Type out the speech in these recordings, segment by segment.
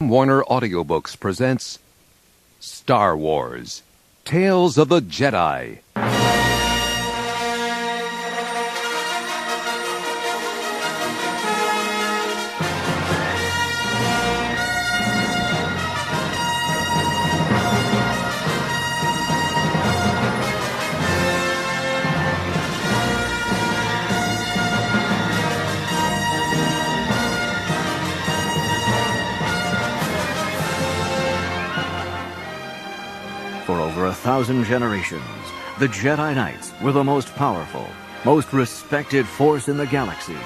Warner Audiobooks presents Star Wars, Tales of the Jedi. For over 1,000 generations, the Jedi Knights were the most powerful, most respected force in the galaxy.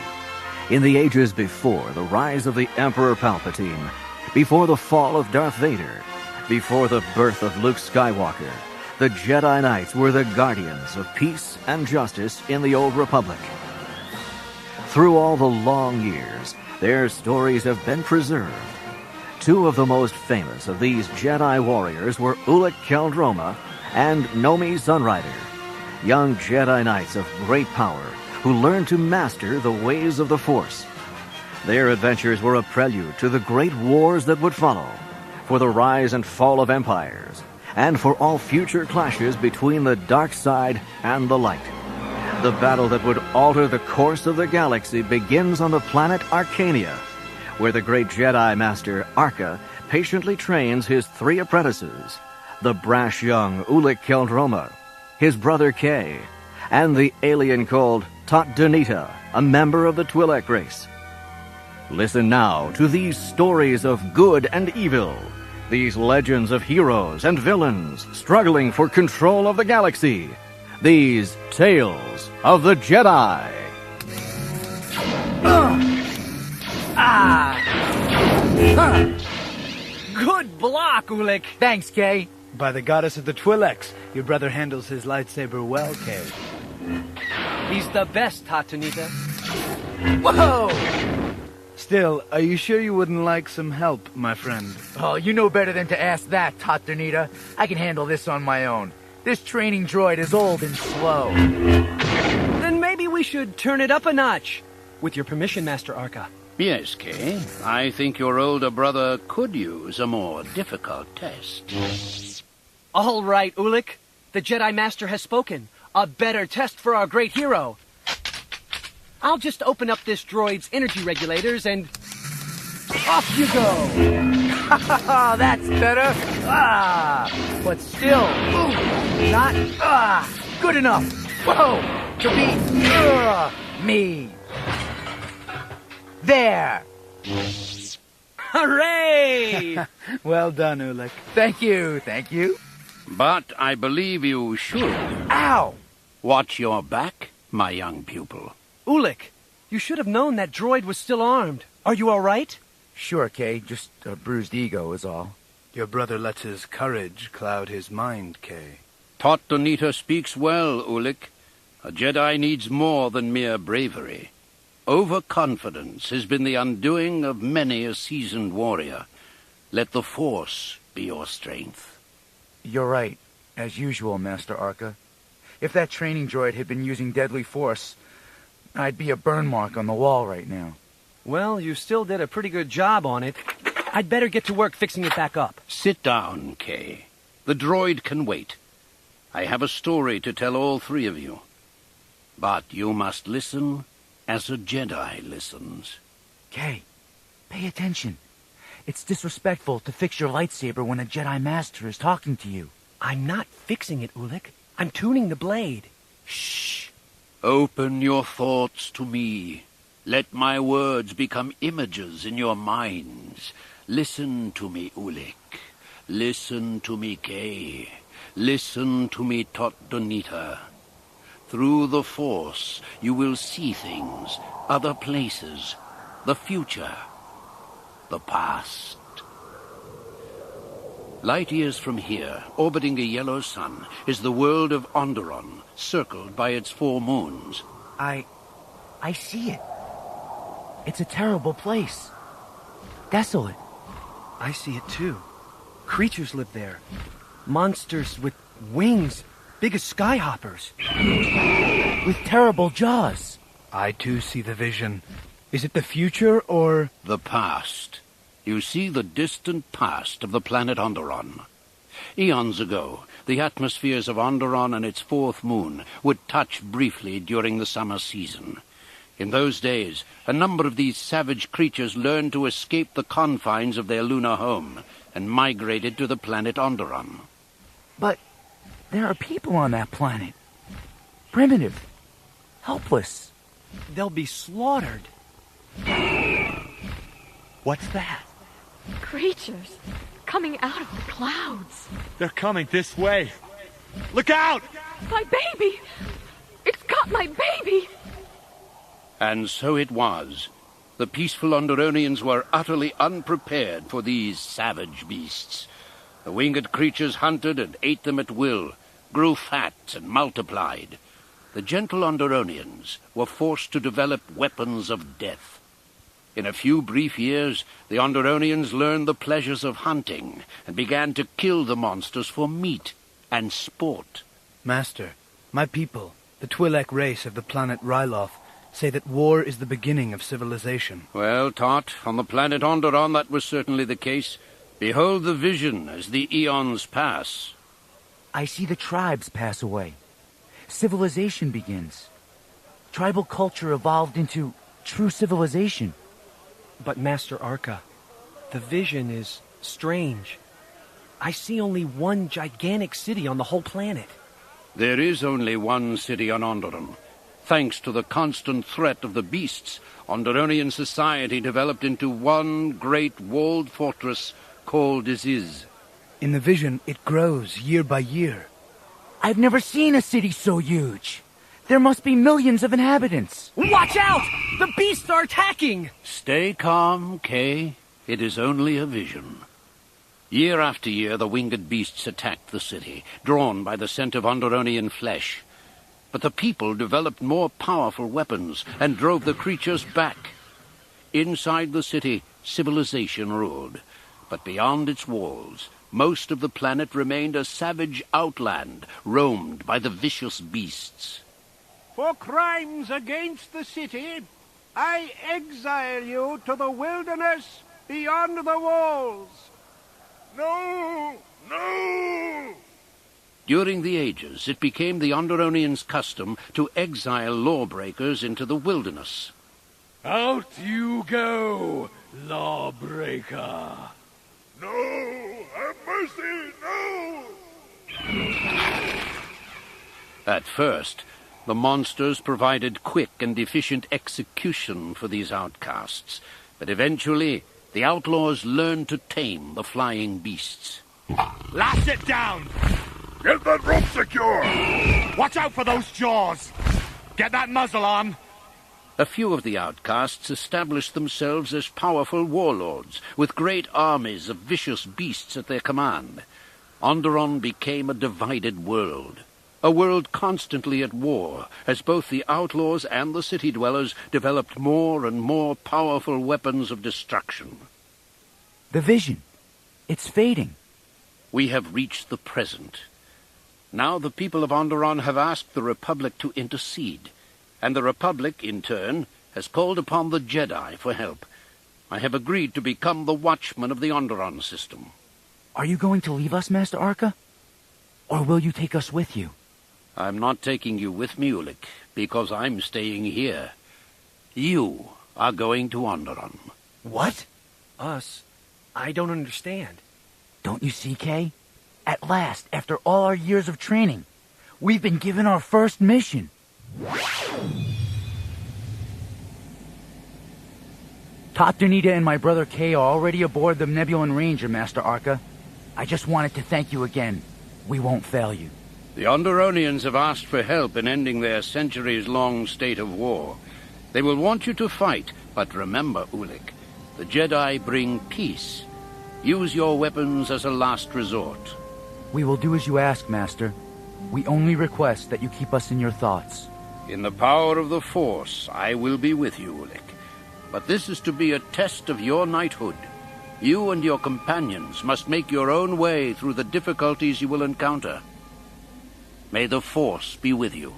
In the ages before the rise of the Emperor Palpatine, before the fall of Darth Vader, before the birth of Luke Skywalker, the Jedi Knights were the guardians of peace and justice in the Old Republic. Through all the long years, their stories have been preserved. Two of the most famous of these Jedi warriors were Ulic Qel-Droma and Nomi Sunrider, young Jedi Knights of great power who learned to master the ways of the Force. Their adventures were a prelude to the great wars that would follow, for the rise and fall of empires, and for all future clashes between the dark side and the light. The battle that would alter the course of the galaxy begins on the planet Arcania, where the great Jedi Master Arca patiently trains his three apprentices, the brash young Ulic Qel-Droma, his brother Kay, and the alien called Tat Donita, a member of the Twi'lek race. Listen now to these stories of good and evil, these legends of heroes and villains struggling for control of the galaxy, these Tales of the Jedi. Good block, Ulic. Thanks, Kay. By the goddess of the Twi'leks, your brother handles his lightsaber well, Kay. He's the best, Tatanita. Whoa! Still, are you sure you wouldn't like some help, my friend? Oh, you know better than to ask that, Tatanita. I can handle this on my own. This training droid is old and slow. Then maybe we should turn it up a notch. With your permission, Master Arca. Yes, Kay. I think your older brother could use a more difficult test. All right, Ulic. The Jedi Master has spoken. A better test for our great hero. I'll just open up this droid's energy regulators and... off you go! That's better. But still, not good enough. Whoa, to be me. There. Hooray! Well done, Ulic. Thank you. But I believe you should. Ow! Watch your back, my young pupil. Ulic, you should have known that droid was still armed. Are you all right? Sure, Kay. Just a bruised ego is all. Your brother lets his courage cloud his mind, Kay. Tat Donita speaks well, Ulic. A Jedi needs more than mere bravery. Overconfidence has been the undoing of many a seasoned warrior. Let the Force be your strength. You're right, as usual, Master Arca. If that training droid had been using deadly force, I'd be a burn mark on the wall right now. Well, you still did a pretty good job on it. I'd better get to work fixing it back up. Sit down, Kay. The droid can wait. I have a story to tell all three of you. But you must listen as a Jedi listens. Kay, pay attention. It's disrespectful to fix your lightsaber when a Jedi Master is talking to you. I'm not fixing it, Ulic. I'm tuning the blade. Shh. Open your thoughts to me. Let my words become images in your minds. Listen to me, Ulic. Listen to me, Kay. Listen to me, Tat Donita. Through the Force, you will see things, other places, the future, the past. Light years from here, orbiting a yellow sun, is the world of Onderon, circled by its 4 moons. I see it. It's a terrible place. Desolate. I see it too. Creatures live there. Monsters with wings, big as skyhoppers. With terrible jaws. I too see the vision. Is it the future or... The past. You see the distant past of the planet Onderon. Eons ago, the atmospheres of Onderon and its fourth moon would touch briefly during the summer season. In those days, a number of these savage creatures learned to escape the confines of their lunar home and migrated to the planet Onderon. But there are people on that planet. Primitive. Helpless. They'll be slaughtered. What's that? Creatures coming out of the clouds. They're coming this way. Look out! My baby! It's got my baby! And so it was. The peaceful Onderonians were utterly unprepared for these savage beasts. The winged creatures hunted and ate them at will, grew fat and multiplied. The gentle Onderonians were forced to develop weapons of death. In a few brief years, the Onderonians learned the pleasures of hunting and began to kill the monsters for meat and sport. Master, my people, the Twi'lek race of the planet Ryloth, say that war is the beginning of civilization. Well, Tot, on the planet Onderon that was certainly the case. Behold the vision as the eons pass. I see the tribes pass away. Civilization begins. Tribal culture evolved into true civilization. But Master Arca, the vision is strange. I see only one gigantic city on the whole planet. There is only one city on Onderon. Thanks to the constant threat of the beasts, Onderonian society developed into one great walled fortress called Aziz. In the vision, it grows year by year. I've never seen a city so huge. There must be millions of inhabitants. Watch out! The beasts are attacking! Stay calm, Kay. It is only a vision. Year after year, the winged beasts attacked the city, drawn by the scent of Onderonian flesh. But the people developed more powerful weapons and drove the creatures back. Inside the city, civilization ruled. But beyond its walls, most of the planet remained a savage outland, roamed by the vicious beasts. For crimes against the city, I exile you to the wilderness beyond the walls. No! No! During the ages, it became the Onderonians' custom to exile lawbreakers into the wilderness. Out you go, lawbreaker. No! Have mercy! No! At first, the monsters provided quick and efficient execution for these outcasts, but eventually the outlaws learned to tame the flying beasts. Lash it down! Get that rope secure! Watch out for those jaws! Get that muzzle on! A few of the outcasts established themselves as powerful warlords, with great armies of vicious beasts at their command. Onderon became a divided world. A world constantly at war, as both the outlaws and the city dwellers developed more and more powerful weapons of destruction. The vision. It's fading. We have reached the present. Now the people of Onderon have asked the Republic to intercede, and the Republic, in turn, has called upon the Jedi for help. I have agreed to become the watchman of the Onderon system. Are you going to leave us, Master Arca? Or will you take us with you? I'm not taking you with me, Ulick, because I'm staying here. You are going to Onderon. What? Us? I don't understand. Don't you see, Kay? At last, after all our years of training, we've been given our first mission. Tatanita and my brother Kay are already aboard the Nebulan Ranger, Master Arca. I just wanted to thank you again. We won't fail you. The Onderonians have asked for help in ending their centuries-long state of war. They will want you to fight, but remember, Ulick, the Jedi bring peace. Use your weapons as a last resort. We will do as you ask, Master. We only request that you keep us in your thoughts. In the power of the Force, I will be with you, Ulick. But this is to be a test of your knighthood. You and your companions must make your own way through the difficulties you will encounter. May the Force be with you.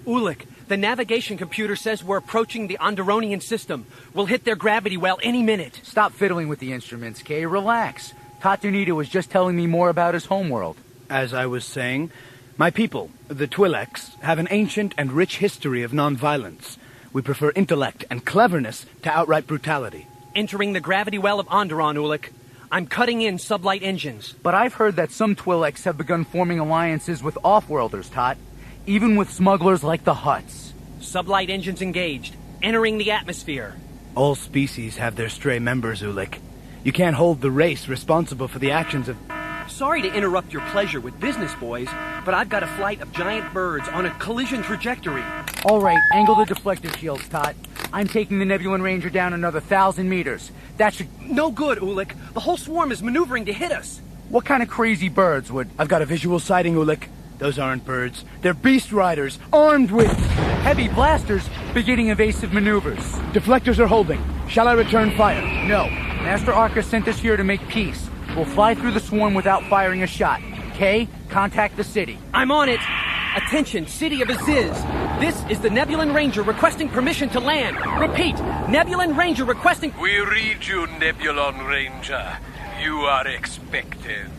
Ulik, the navigation computer says we're approaching the Onderonian system. We'll hit their gravity well any minute. Stop fiddling with the instruments, Kay. Relax. Tatunita was just telling me more about his homeworld. As I was saying, my people, the Twi'leks, have an ancient and rich history of nonviolence. We prefer intellect and cleverness to outright brutality. Entering the gravity well of Onderon, Ulik. I'm cutting in sublight engines. But I've heard that some Twi'leks have begun forming alliances with off-worlders, Tot. Even with smugglers like the Hutts. Sublight engines engaged. Entering the atmosphere. All species have their stray members, Ulik. You can't hold the race responsible for the actions of... Sorry to interrupt your pleasure with business, boys, but I've got a flight of giant birds on a collision trajectory. All right, angle the deflector shields, Tot. I'm taking the Nebulan Ranger down another 1,000 meters. That should... No good, Ulik. The whole swarm is maneuvering to hit us. What kind of crazy birds would... I've got a visual sighting, Ulik. Those aren't birds. They're beast riders, armed with... heavy blasters, beginning evasive maneuvers. Deflectors are holding. Shall I return fire? No. Master Arca sent us here to make peace. We'll fly through the swarm without firing a shot. Kay, contact the city. I'm on it. Attention, City of Aziz. This is the Nebulan Ranger requesting permission to land. Repeat, Nebulan Ranger requesting... We read you, Nebulan Ranger. You are expected.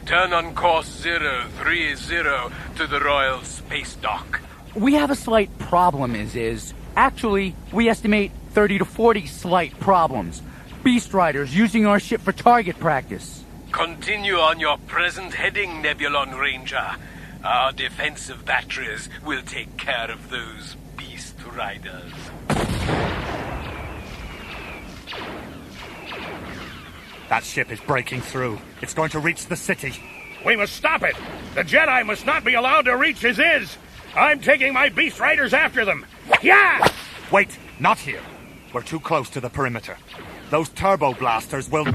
Turn on course 030 to the Royal Space Dock. We have a slight problem, is. Actually, we estimate 30 to 40 slight problems. Beast Riders using our ship for target practice. Continue on your present heading, Nebulan Ranger. Our defensive batteries will take care of those Beast Riders. That ship is breaking through. It's going to reach the city. We must stop it. The Jedi must not be allowed to reach Aziz. I'm taking my Beast Riders after them. Yeah! Wait, not here. We're too close to the perimeter. Those turbo blasters will... Too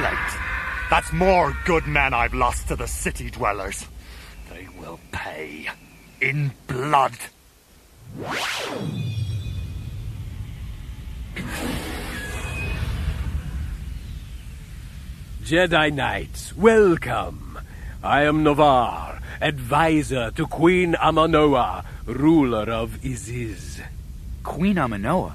late. That's more good men I've lost to the city dwellers. They will pay. In blood. Jedi Knights, welcome. I am Navar, advisor to Queen Amanoa, ruler of Aziz. Queen Amanoa?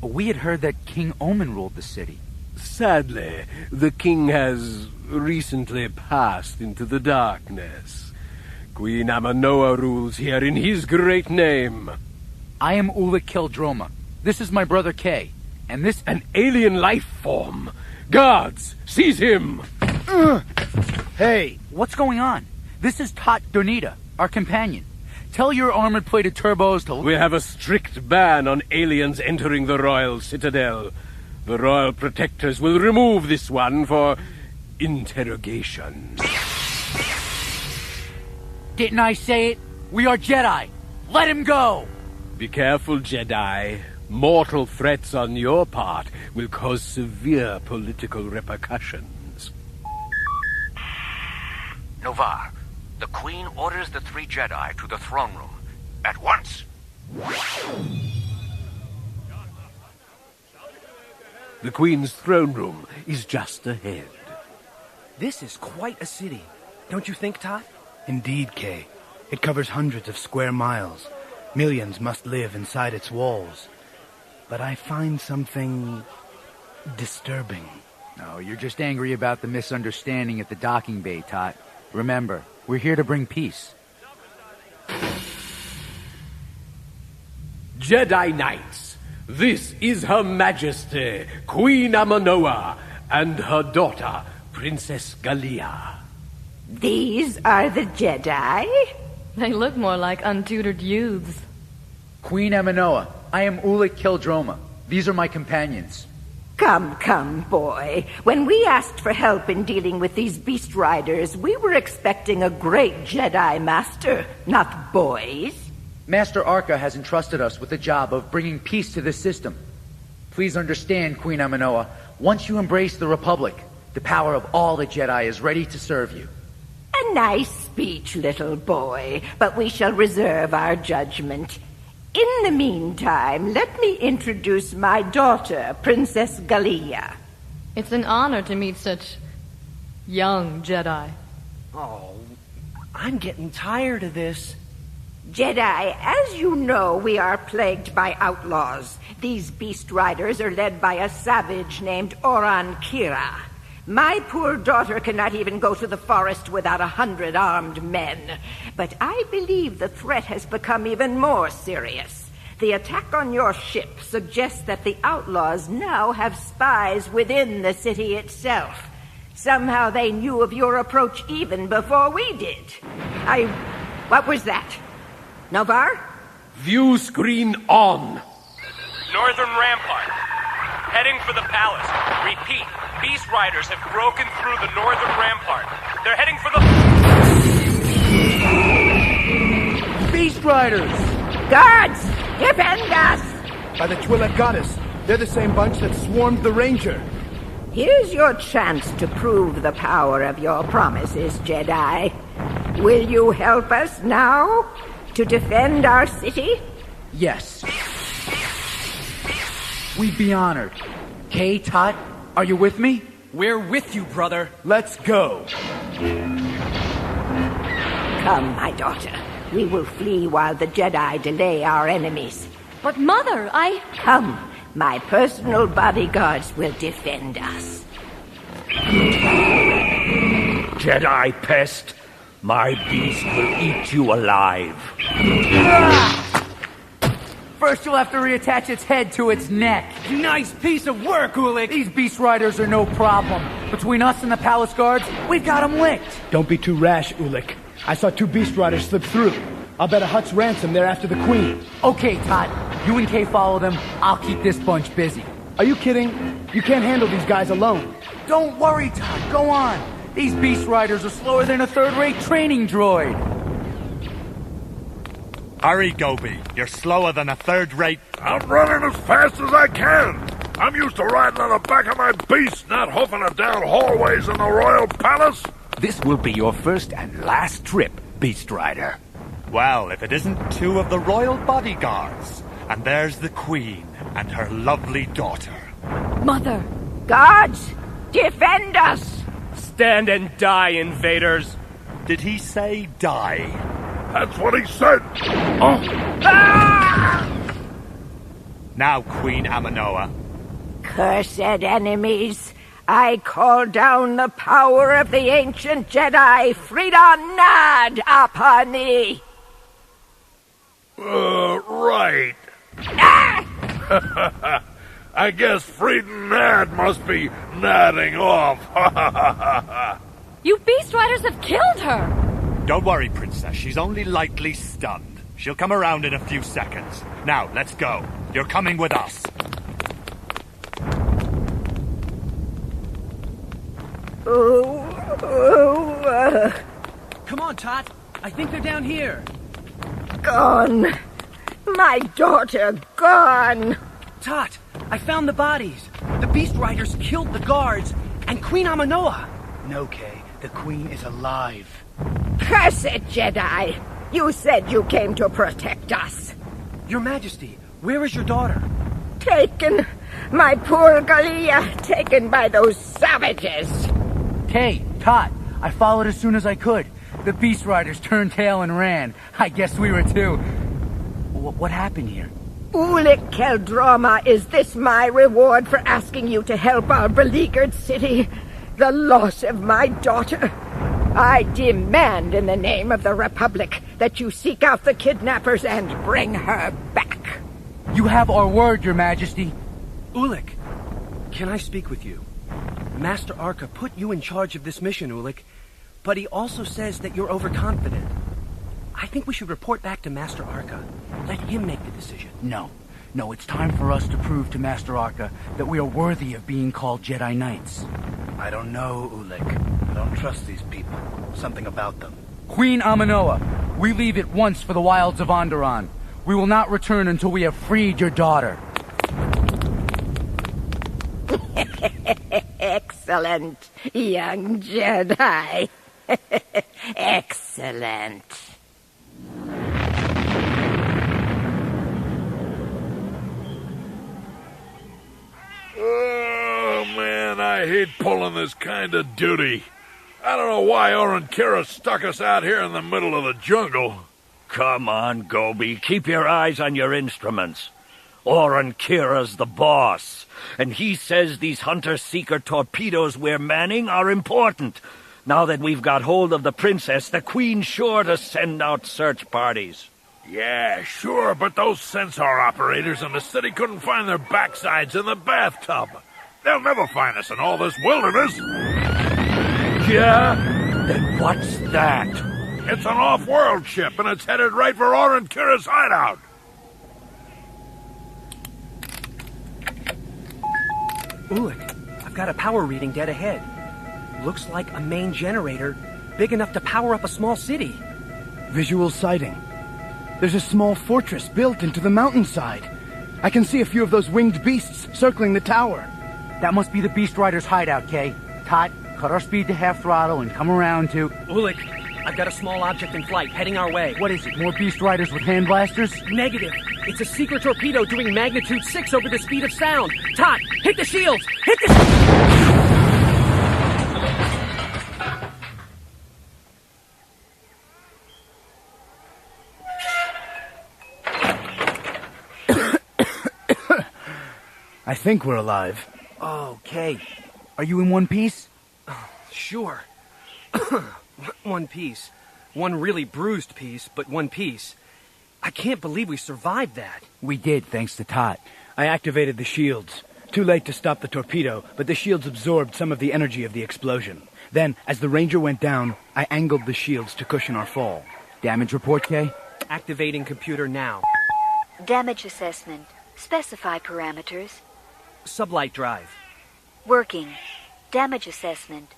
We had heard that King Omen ruled the city. Sadly, the king has recently passed into the darkness. Queen Amanoa rules here in his great name. I am Ulik Keldroma. This is my brother Kay. And this... An alien life form. Guards, seize him! Hey, what's going on? This is Tot Donita, our companion. Tell your armored-plated turbos to... We have a strict ban on aliens entering the Royal Citadel. The Royal Protectors will remove this one for interrogation. Didn't I say it? We are Jedi. Let him go! Be careful, Jedi. Mortal threats on your part will cause severe political repercussions. Novar, the Queen orders the 3 Jedi to the throne room. At once! The Queen's throne room is just ahead. This is quite a city. Don't you think, Tot? Indeed, Kay. It covers hundreds of square miles. Millions must live inside its walls. But I find something... disturbing. No, you're just angry about the misunderstanding at the docking bay, Tot. Remember, we're here to bring peace. Jedi Knights, this is Her Majesty, Queen Amanoa, and her daughter, Princess Gallia. These are the Jedi? They look more like untutored youths. Queen Amanoa, I am Ulik Keldroma. These are my companions. Come, boy. When we asked for help in dealing with these beast riders, we were expecting a great Jedi Master, not boys. Master Arca has entrusted us with the job of bringing peace to this system. Please understand, Queen Amanoa, once you embrace the Republic, the power of all the Jedi is ready to serve you. A nice speech, little boy, but we shall reserve our judgment. In the meantime, let me introduce my daughter, Princess Gallia. It's an honor to meet such young Jedi. Oh, I'm getting tired of this. Jedi, as you know, we are plagued by outlaws. These beast riders are led by a savage named Oran Kira. My poor daughter cannot even go to the forest without 100 armed men. But I believe the threat has become even more serious. The attack on your ship suggests that the outlaws now have spies within the city itself. Somehow they knew of your approach even before we did. What was that? Novar? View screen on. Northern Rampart. Heading for the palace. Repeat, Beast Riders have broken through the Northern Rampart. They're heading for the... Beast Riders! Guards! Defend us! By the Twi'lek goddess. They're the same bunch that swarmed the Ranger. Here's your chance to prove the power of your promises, Jedi. Will you help us now to defend our city? Yes. We'd be honored. Kay, Tot, are you with me? We're with you, brother. Let's go. Come, my daughter. We will flee while the Jedi delay our enemies. But Mother, Come. My personal bodyguards will defend us. Jedi pest. My beast will eat you alive. First you'll have to reattach its head to its neck. Nice piece of work, Ulik. These beast riders are no problem. Between us and the palace guards, we've got them licked. Don't be too rash, Ulik. I saw 2 beast riders slip through. I'll bet a Hutt's ransom they're after the Queen. Okay, Tot. You and Kay follow them. I'll keep this bunch busy. Are you kidding? You can't handle these guys alone. Don't worry, Tot. Go on. These beast riders are slower than a third-rate training droid. Hurry, Gobi. You're slower than a third-rate... I'm running as fast as I can. I'm used to riding on the back of my beast, not hoofing it down hallways in the royal palace. This will be your first and last trip, Beast Rider. Well, if it isn't 2 of the royal bodyguards. And there's the Queen and her lovely daughter. Mother. Guards, defend us! Stand and die, invaders. Did he say die? That's what he said. Oh. Ah! Now, Queen Aminoa. Cursed enemies, I call down the power of the ancient Jedi Freedon Nad upon thee. Right. Ah! I guess Freedon Nad must be nadding off. You Beast Riders have killed her! Don't worry, Princess. She's only lightly stunned. She'll come around in a few seconds. Now, let's go. You're coming with us. Come on, Tot. I think they're down here. Gone. My daughter gone. Tot, I found the bodies. The Beast Riders killed the guards and Queen Aminoa. No, Kay. The Queen is alive. Cursed Jedi! You said you came to protect us. Your Majesty, where is your daughter? Taken. My poor Galia, taken by those savages. Kay, Tot, I followed as soon as I could. The Beast Riders turned tail and ran. I guess we were too. What happened here? Ulik Keldroma, is this my reward for asking you to help our beleaguered city? The loss of my daughter? I demand in the name of the Republic that you seek out the kidnappers and bring her back. You have our word, Your Majesty. Ulik, can I speak with you? Master Arca put you in charge of this mission, Ulik, but he also says that you're overconfident. I think we should report back to Master Arca. Let him make the decision. No, it's time for us to prove to Master Arca that we are worthy of being called Jedi Knights. I don't know, Ulik. I don't trust these people. Something about them. Queen Aminoa, we leave at once for the wilds of Onderon. We will not return until we have freed your daughter. Excellent, young Jedi. Excellent. Oh, man, I hate pulling this kind of duty. I don't know why Oren Kira stuck us out here in the middle of the jungle. Come on, Gobi. Keep your eyes on your instruments. Oren Kira's the boss, and he says these hunter-seeker torpedoes we're manning are important. Now that we've got hold of the princess, the queen's sure to send out search parties. Yeah, sure, but those sensor operators in the city couldn't find their backsides in the bathtub. They'll never find us in all this wilderness. Yeah? Then what's that? It's an off-world ship, and it's headed right for Oren Kira's hideout. Ulik, I've got a power reading dead ahead. Looks like a main generator big enough to power up a small city. Visual sighting. There's a small fortress built into the mountainside. I can see a few of those winged beasts circling the tower. That must be the Beast Rider's hideout, Kay. Tot, cut our speed to half throttle and come around to... Ulik, I've got a small object in flight heading our way. What is it, more Beast Riders with hand blasters? Negative. It's a secret torpedo doing magnitude 6 over the speed of sound. Tot, hit the shields! Hit the... I think we're alive. Okay. Are you in one piece? Sure. One piece. One really bruised piece, but one piece. I can't believe we survived that. We did, thanks to Tot. I activated the shields. Too late to stop the torpedo, but the shields absorbed some of the energy of the explosion. Then, as the Ranger went down, I angled the shields to cushion our fall. Damage report, Kay? Activating computer now. Damage assessment. Specify parameters. Sublight drive. Working. Damage assessment.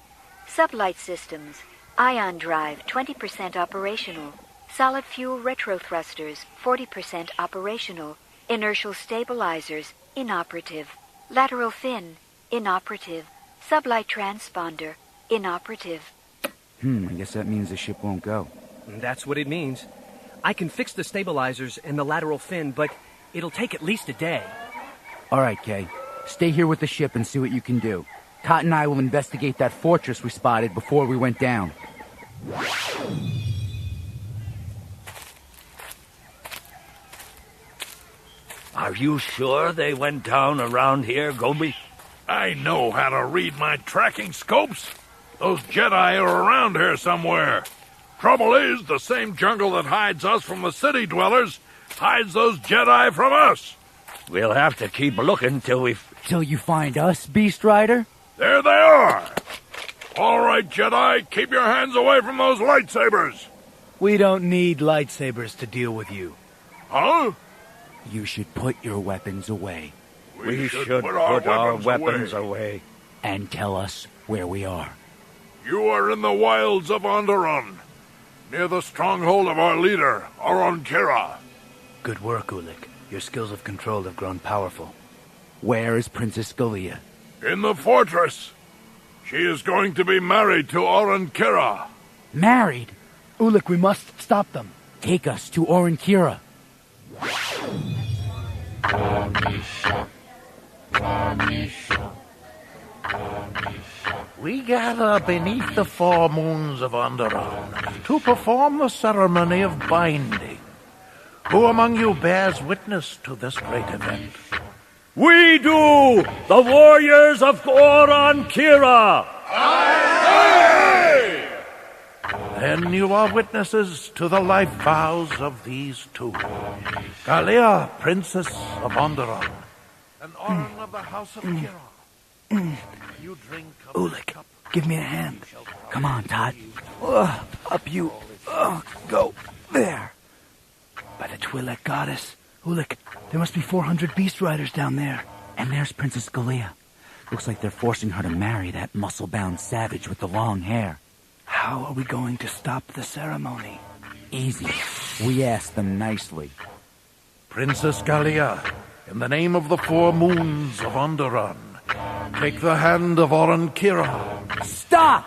Sublight systems. Ion drive, 20% operational. Solid fuel retro thrusters, 40% operational. Inertial stabilizers, inoperative. Lateral fin, inoperative. Sublight transponder, inoperative. I guess that means the ship won't go. That's what it means. I can fix the stabilizers and the lateral fin, but it'll take at least a day. All right, Kay. Stay here with the ship and see what you can do. Tot and I will investigate that fortress we spotted before we went down. Are you sure they went down around here, Gobi? I know how to read my tracking scopes. Those Jedi are around here somewhere. Trouble is, the same jungle that hides us from the city dwellers hides those Jedi from us. We'll have to keep looking Till you find us, Beast Rider? There they are! All right, Jedi, keep your hands away from those lightsabers! We don't need lightsabers to deal with you. Huh? You should put your weapons away. We should put our weapons away. And tell us where we are. You are in the wilds of Onderon, near the stronghold of our leader, Oren Kira. Good work, Ulik. Your skills of control have grown powerful. Where is Princess Scalia? In the fortress. She is going to be married to Oren Kira. Married? Ulik, we must stop them. Take us to Oren Kira. We gather beneath the 4 moons of Onderon to perform the ceremony of binding. Who among you bears witness to this great event? We do! The warriors of Oren Kira! Aye! Then you are witnesses to the life vows of these two. Galia, Princess of Onderon, and Oren of the House of Kira. You drink of Ulik, give me a hand. Come on, Tot. Up you. Go. There. By the Twi'lek goddess. Ulik, there must be 400 Beast Riders down there. And there's Princess Scalia. Looks like they're forcing her to marry that muscle-bound savage with the long hair. How are we going to stop the ceremony? Easy. We ask them nicely. Princess Galia, in the name of the 4 moons of Onderon, take the hand of Oren Kira. Stop!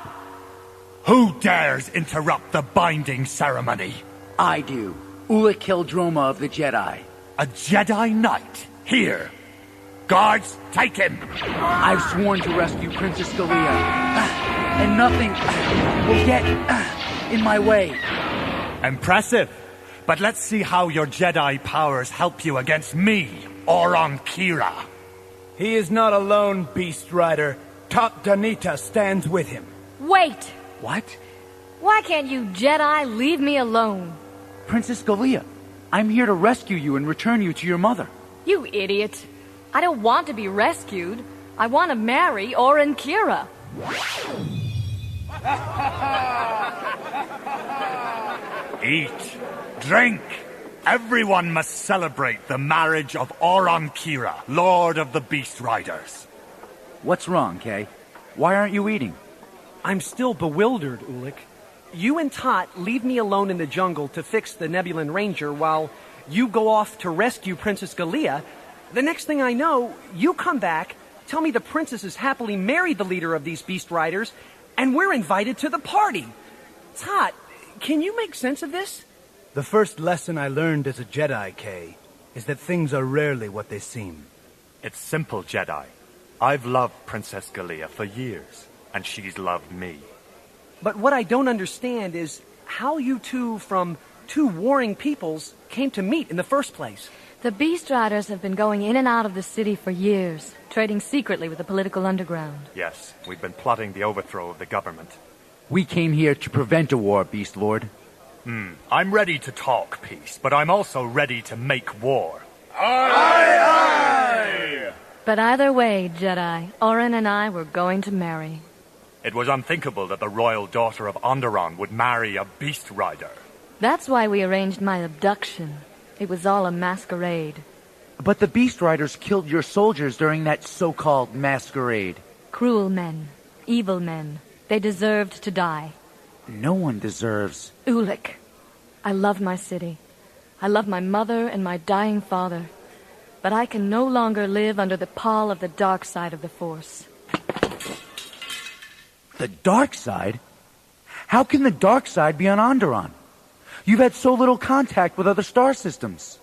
Who dares interrupt the binding ceremony? I do. Ulik Hildroma of the Jedi. A Jedi Knight? Here. Guards, take him! I've sworn to rescue Princess Scalia. And nothing will get in my way. Impressive. But let's see how your Jedi powers help you against me, Oron Kira. He is not alone, Beast Rider. Top Danita stands with him. Wait! What? Why can't you Jedi leave me alone? Princess Galea, I'm here to rescue you and return you to your mother. You idiot. I don't want to be rescued. I want to marry Oren Kira. Eat. Drink. Everyone must celebrate the marriage of Oron Kira, Lord of the Beast Riders. What's wrong, Kay? Why aren't you eating? I'm still bewildered, Ulik. You and Tot leave me alone in the jungle to fix the Nebulan Ranger while you go off to rescue Princess Galea. The next thing I know, you come back, tell me the princess has happily married the leader of these Beast Riders, and we're invited to the party. Tot, can you make sense of this? The first lesson I learned as a Jedi, Kay, is that things are rarely what they seem. It's simple, Jedi. I've loved Princess Galea for years, and she's loved me. But what I don't understand is how you two from two warring peoples came to meet in the first place. The Beast Riders have been going in and out of the city for years, trading secretly with the political underground. Yes, we've been plotting the overthrow of the government. We came here to prevent a war, Beast Lord. I'm ready to talk peace, but I'm also ready to make war. Aye, aye! But either way, Jedi, Oren and I were going to marry. It was unthinkable that the royal daughter of Onderon would marry a beast rider. That's why we arranged my abduction. It was all a masquerade. But the Beast Riders killed your soldiers during that so-called masquerade. Cruel men. Evil men. They deserved to die. No one deserves... Ulik. I love my city. I love my mother and my dying father. But I can no longer live under the pall of the dark side of the Force. The dark side? How can the dark side be on Onderon? You've had so little contact with other star systems.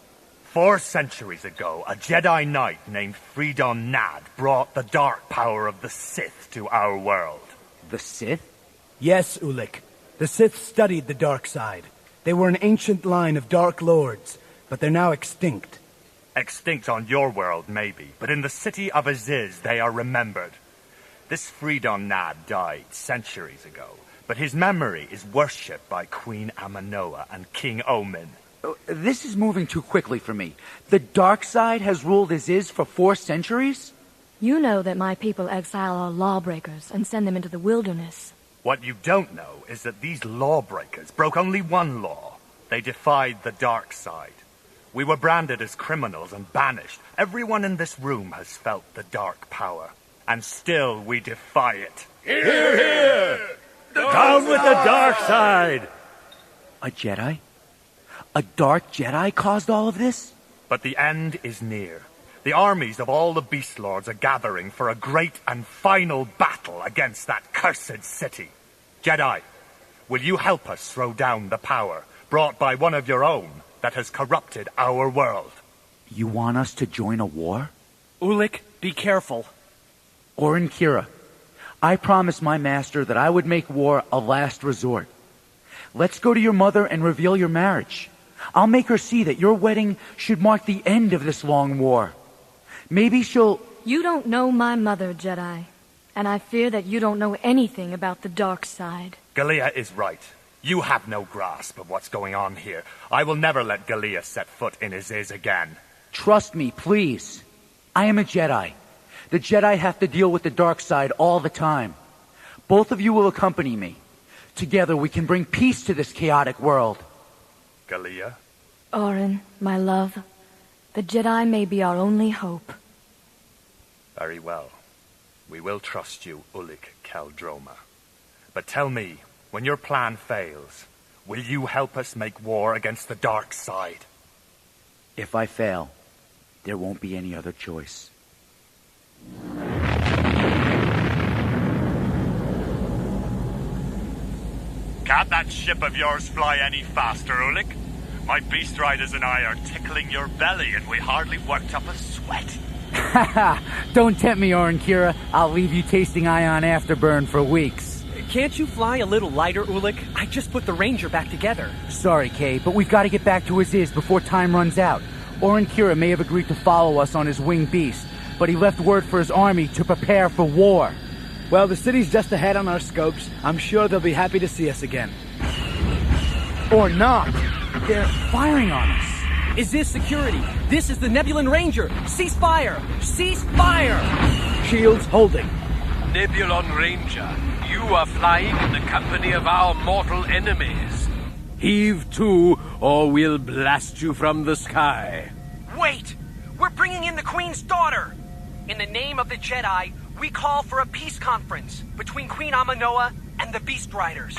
4 centuries ago, a Jedi Knight named Freedon Nad brought the dark power of the Sith to our world. The Sith? Yes, Ulik. The Sith studied the dark side. They were an ancient line of Dark Lords, but they're now extinct. Extinct on your world, maybe, but in the city of Aziz, they are remembered. This Freedon Nad died centuries ago, but his memory is worshipped by Queen Amanoa and King Omin. This is moving too quickly for me. The dark side has ruled Aziz for 4 centuries? You know that my people exile our lawbreakers and send them into the wilderness. What you don't know is that these lawbreakers broke only one law. They defied the dark side. We were branded as criminals and banished. Everyone in this room has felt the dark power. And still we defy it. Hear, hear! Down with the dark side! A Jedi? A dark Jedi caused all of this? But the end is near. The armies of all the Beast Lords are gathering for a great and final battle against that cursed city. Jedi, will you help us throw down the power brought by one of your own that has corrupted our world? You want us to join a war? Ulik, be careful. Oren Kira, I promised my master that I would make war a last resort. Let's go to your mother and reveal your marriage. I'll make her see that your wedding should mark the end of this long war. Maybe she'll... You don't know my mother, Jedi. And I fear that you don't know anything about the dark side. Galea is right. You have no grasp of what's going on here. I will never let Galea set foot in Aziz again. Trust me, please. I am a Jedi. The Jedi have to deal with the dark side all the time. Both of you will accompany me. Together we can bring peace to this chaotic world. Galea? Oren, my love, the Jedi may be our only hope. Very well. We will trust you, Ulik Kaldroma. But tell me, when your plan fails, will you help us make war against the dark side? If I fail, there won't be any other choice. Can't that ship of yours fly any faster, Ulik? My beast riders and I are tickling your belly and we hardly worked up a sweat. Haha! Don't tempt me, Oren Kira. I'll leave you tasting ion afterburn for weeks. Can't you fly a little lighter, Ulik? I just put the Ranger back together. Sorry, Kay, but we've got to get back to Aziz before time runs out. Oren Kira may have agreed to follow us on his winged beast, but he left word for his army to prepare for war. Well, the city's just ahead on our scopes. I'm sure they'll be happy to see us again. Or not. They're firing on us. Is this security? This is the Nebulan Ranger. Cease fire! Cease fire! Shields holding. Nebulon Ranger, you are flying in the company of our mortal enemies. Heave to, or we'll blast you from the sky. Wait! We're bringing in the Queen's daughter! In the name of the Jedi, we call for a peace conference between Queen Amanoa and the Beast Riders.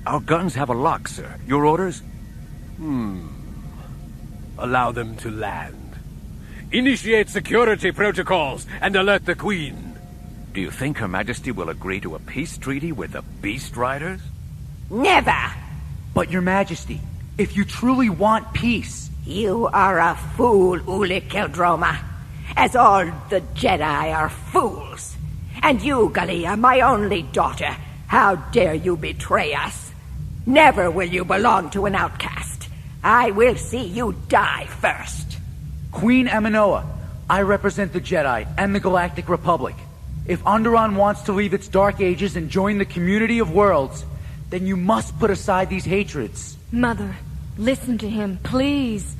Our guns have a lock, sir. Your orders? Allow them to land. Initiate security protocols and alert the Queen. Do you think Her Majesty will agree to a peace treaty with the Beast Riders? Never! But Your Majesty, if you truly want peace... You are a fool, Ulik Keldroma. As all the Jedi are fools. And you, Galia, my only daughter, how dare you betray us? Never will you belong to an outcast. I will see you die first. Queen Amanoa, I represent the Jedi and the Galactic Republic. If Onderon wants to leave its dark ages and join the community of worlds, then you must put aside these hatreds. Mother, listen to him, please.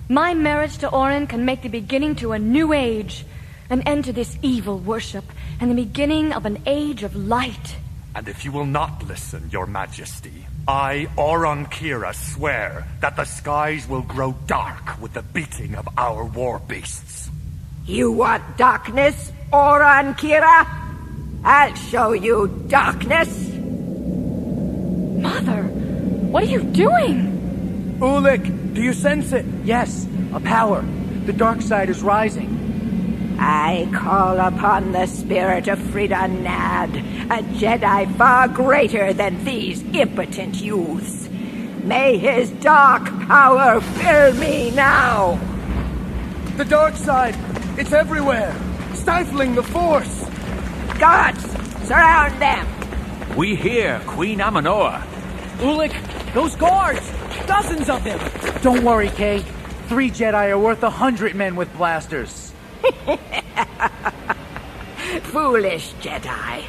My marriage to Oren can make the beginning to a new age, an end to this evil worship, and the beginning of an age of light. And if you will not listen, Your Majesty, I, Oron Kira, swear that the skies will grow dark with the beating of our war beasts. You want darkness, Oron Kira? I'll show you darkness. Mother, what are you doing? Ulik, do you sense it? Yes, a power. The dark side is rising. I call upon the spirit of Frida Nad, a Jedi far greater than these impotent youths. May his dark power fill me now. The dark side, it's everywhere, stifling the Force. Guards, surround them. We hear Queen Amanoa. Ulik, those guards, dozens of them. Don't worry, Kay. 3 Jedi are worth 100 men with blasters. Foolish Jedi.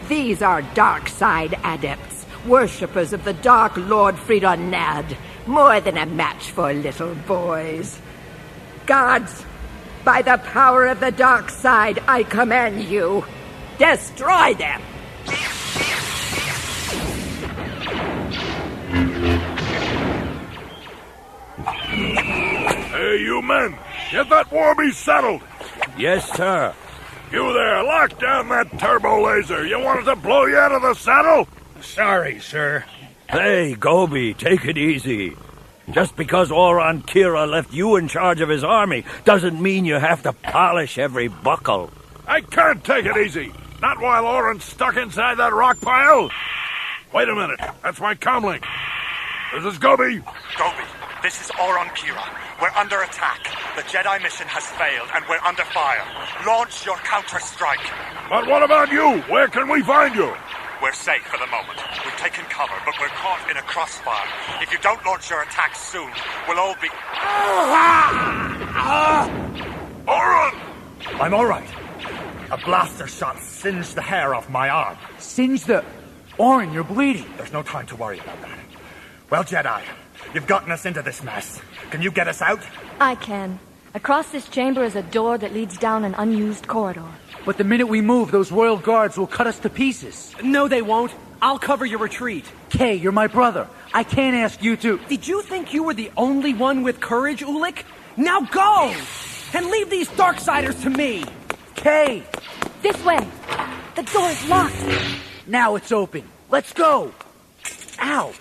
These are dark side adepts, worshippers of the Dark Lord Fridon Nad, more than a match for little boys. Guards, by the power of the dark side, I command you, destroy them! Hey, you men! Get that war beast settled! Yes, sir. You there, lock down that turbo laser! You want it to blow you out of the saddle? Sorry, sir. Hey, Gobi, take it easy. Just because Oron Kira left you in charge of his army doesn't mean you have to polish every buckle. I can't take it easy! Not while Oren's stuck inside that rock pile! Wait a minute, that's my comlink. This is Gobi. Gobi, this is Oron Kira. We're under attack. The Jedi mission has failed, and we're under fire. Launch your counter-strike. But what about you? Where can we find you? We're safe for the moment. We've taken cover, but we're caught in a crossfire. If you don't launch your attacks soon, we'll all be... Oren! I'm all right. A blaster shot singed the hair off my arm. Singed the... Oren, you're bleeding. There's no time to worry about that. Well, Jedi, you've gotten us into this mess. Can you get us out? I can. Across this chamber is a door that leads down an unused corridor. But the minute we move, those royal guards will cut us to pieces. No, they won't. I'll cover your retreat. Kay, you're my brother. I can't ask you to... Did you think you were the only one with courage, Ulik? Now go! And leave these Darksiders to me! Kay! This way! The door is locked! Now it's open. Let's go! Ow!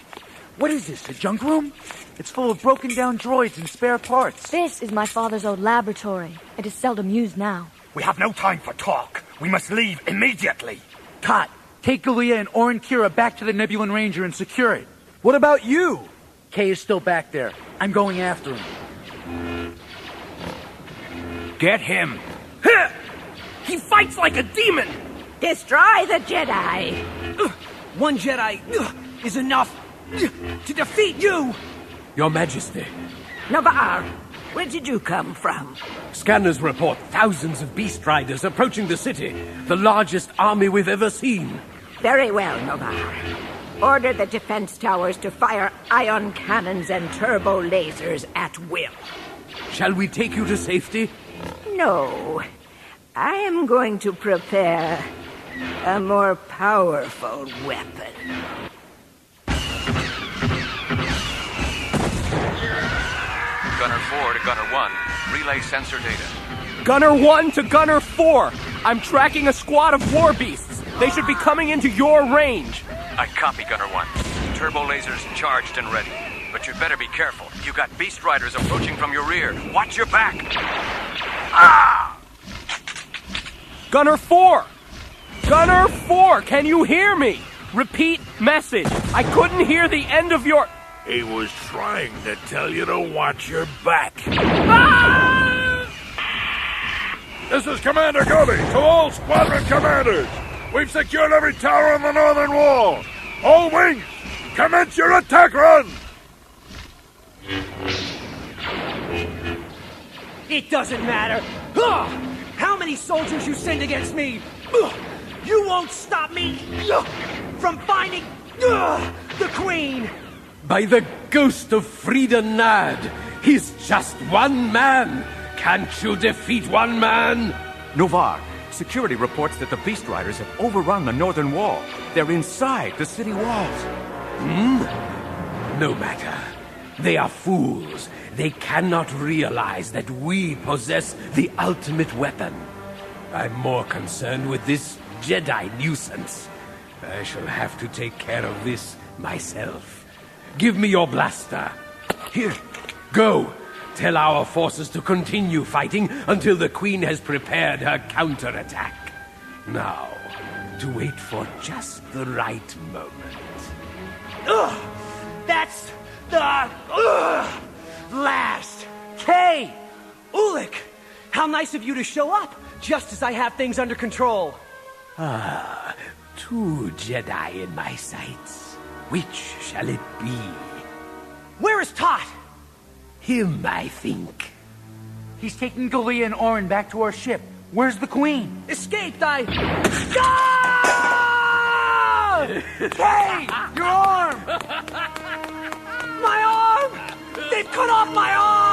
What is this, a junk room? It's full of broken down droids and spare parts. This is my father's old laboratory. It is seldom used now. We have no time for talk. We must leave immediately. Tot, take Galia and Oren Kira back to the Nebulan Ranger and secure it. What about you? Kay is still back there. I'm going after him. Get him. He fights like a demon! Destroy the Jedi! One Jedi is enough to defeat you! Your Majesty, Navarre, where did you come from? scanners report thousands of beast riders approaching the city, the largest army we've ever seen. Very well, Navarre. Order the defense towers to fire ion cannons and turbo lasers at will. Shall we take you to safety? No. I am going to prepare a more powerful weapon. Gunner 4 to Gunner 1. Relay sensor data. Gunner 1 to Gunner 4. I'm tracking a squad of war beasts. They should be coming into your range. I copy, Gunner 1. Turbo lasers charged and ready. But you better be careful. You got beast riders approaching from your rear. Watch your back. Ah! Gunner 4! Gunner 4, can you hear me? Repeat message. I couldn't hear the end of your... He was trying to tell you to watch your back. Ah! This is Commander Gobi to all squadron commanders. We've secured every tower on the northern wall. All wings, commence your attack run! It doesn't matter. How many soldiers you send against me? You won't stop me from finding the Queen. By the ghost of Frida Nad, he's just one man. Can't you defeat one man? Novar, security reports that the Beast Riders have overrun the northern wall. They're inside the city walls. No matter. They are fools. They cannot realize that we possess the ultimate weapon. I'm more concerned with this Jedi nuisance. I shall have to take care of this myself. Give me your blaster. Here. Go. Tell our forces to continue fighting until the Queen has prepared her counterattack. Now, to wait for just the right moment. That's the last. Hey, Ulik, how nice of you to show up just as I have things under control. Two Jedi in my sights. Which shall it be? Where is Tot? Him, I think. He's taking Galia and Orin back to our ship. Where's the Queen? Escaped, Ah! Hey, your arm! My arm! They've cut off my arm!